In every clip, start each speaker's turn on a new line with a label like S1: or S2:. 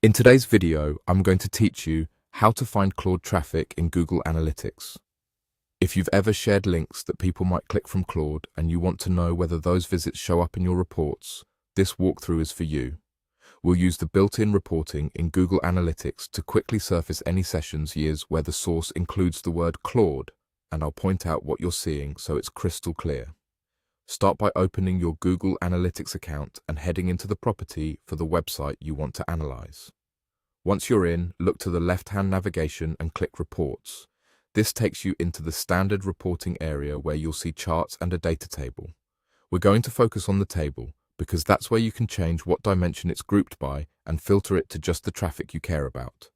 S1: In today's video, I'm going to teach you how to find Claude traffic in Google Analytics. If you've ever shared links that people might click from Claude and you want to know whether those visits show up in your reports, this walkthrough is for you. We'll use the built-in reporting in Google Analytics to quickly surface any sessions years where the source includes the word Claude, and I'll point out what you're seeing so it's crystal clear. Start by opening your Google Analytics account and heading into the property for the website you want to analyze. Once you're in, look to the left-hand navigation and click Reports. This takes you into the standard reporting area where you'll see charts and a data table. We're going to focus on the table because that's where you can change what dimension it's grouped by and filter it to just the traffic you care about.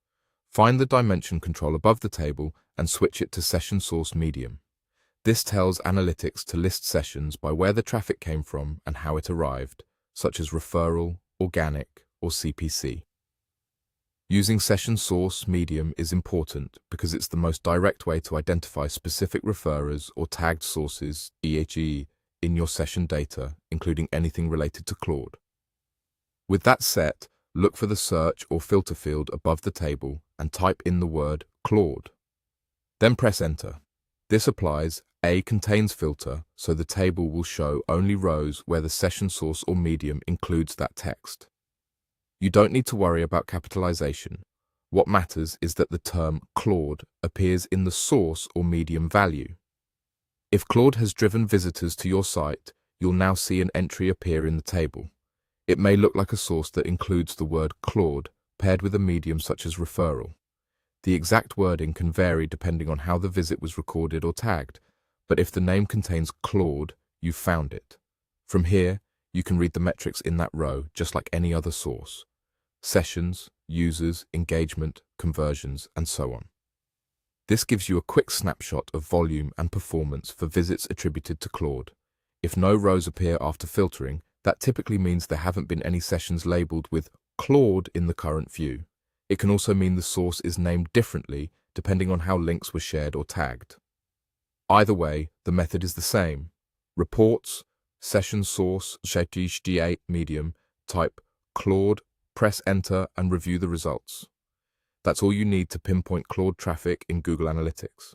S1: Find the dimension control above the table and switch it to Session Source Medium. This tells Analytics to list sessions by where the traffic came from and how it arrived, such as referral, organic, or CPC. Using Session Source Medium is important because it's the most direct way to identify specific referrers or tagged sources, e.g., in your session data, including anything related to Claude. With that set, look for the search or filter field above the table and type in the word Claude. Then press Enter. This applies a contains filter, so the table will show only rows where the session source or medium includes that text. You don't need to worry about capitalization. What matters is that the term Claude appears in the source or medium value. If Claude has driven visitors to your site, you'll now see an entry appear in the table. It may look like a source that includes the word Claude paired with a medium such as referral. The exact wording can vary depending on how the visit was recorded or tagged, but if the name contains Claude, you've found it. From here, you can read the metrics in that row just like any other source: sessions, users, engagement, conversions, and so on. This gives you a quick snapshot of volume and performance for visits attributed to Claude. If no rows appear after filtering, that typically means there haven't been any sessions labeled with Claude in the current view. It can also mean the source is named differently depending on how links were shared or tagged. Either way, the method is the same. Reports, session source, HDA medium, type Claude, press Enter and review the results. That's all you need to pinpoint Claude traffic in Google Analytics.